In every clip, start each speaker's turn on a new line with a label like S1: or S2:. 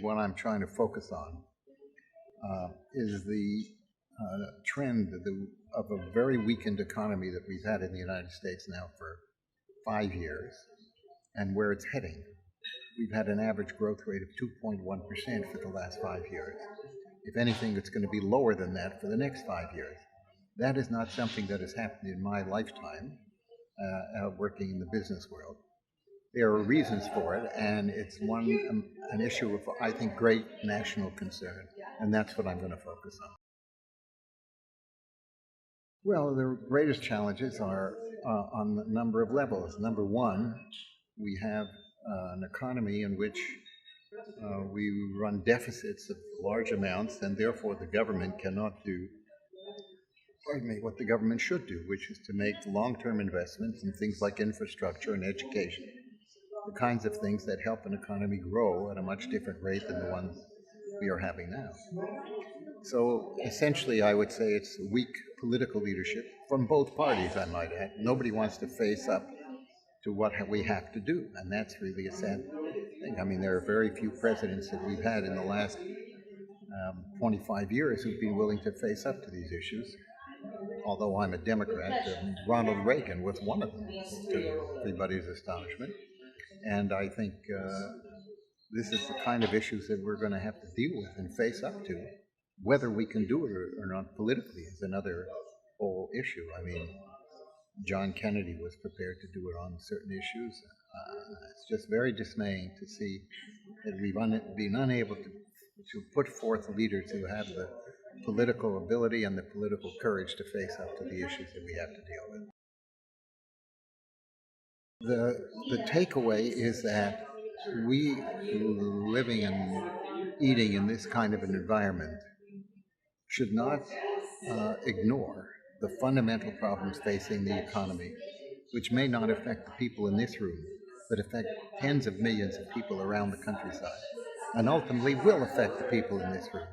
S1: What I'm trying to focus on is the trend of a very weakened economy that we've had in the United States now for 5 years and where it's heading. We've had an average growth rate of 2.1% for the last 5 years. If anything, it's going to be lower than that for the next 5 years. That is not something that has happened in my lifetime working in the business world. There are reasons for it, and it's an issue of, I think, great national concern, and that's what I'm going to focus on. Well, the greatest challenges are on a number of levels. Number one, we have an economy in which we run deficits of large amounts, and therefore the government cannot do what the government should do, which is to make long-term investments in things like infrastructure and education, the kinds of things that help an economy grow at a much different rate than the ones we are having now. So essentially, I would say it's weak political leadership from both parties, I might add. Nobody wants to face up to what we have to do, and that's really a sad thing. I mean, there are very few presidents that we've had in the last 25 years who've been willing to face up to these issues. Although I'm a Democrat, Ronald Reagan was one of them, to everybody's astonishment. And I think this is the kind of issues that we're going to have to deal with and face up to. Whether we can do it or not politically is another whole issue. I mean, John Kennedy was prepared to do it on certain issues. It's just very dismaying to see that we've been unable to put forth leaders who have the political ability and the political courage to face up to the issues that we have to deal with. The takeaway is that we living and eating in this kind of an environment should not ignore the fundamental problems facing the economy, which may not affect the people in this room, but affect tens of millions of people around the countryside, and ultimately will affect the people in this room.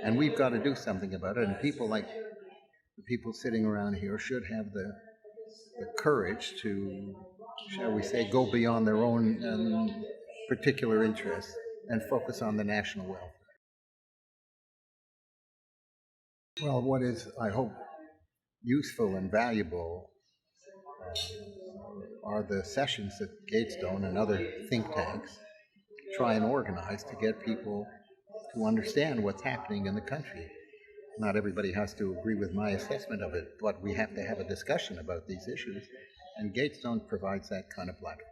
S1: And we've got to do something about it, and people like the people sitting around here should have the courage to, shall we say, go beyond their own particular interests and focus on the national welfare. Well, what is, I hope, useful and valuable are the sessions that Gatestone and other think tanks try and organize to get people to understand what's happening in the country. Not everybody has to agree with my assessment of it, but we have to have a discussion about these issues, and Gatestone provides that kind of platform.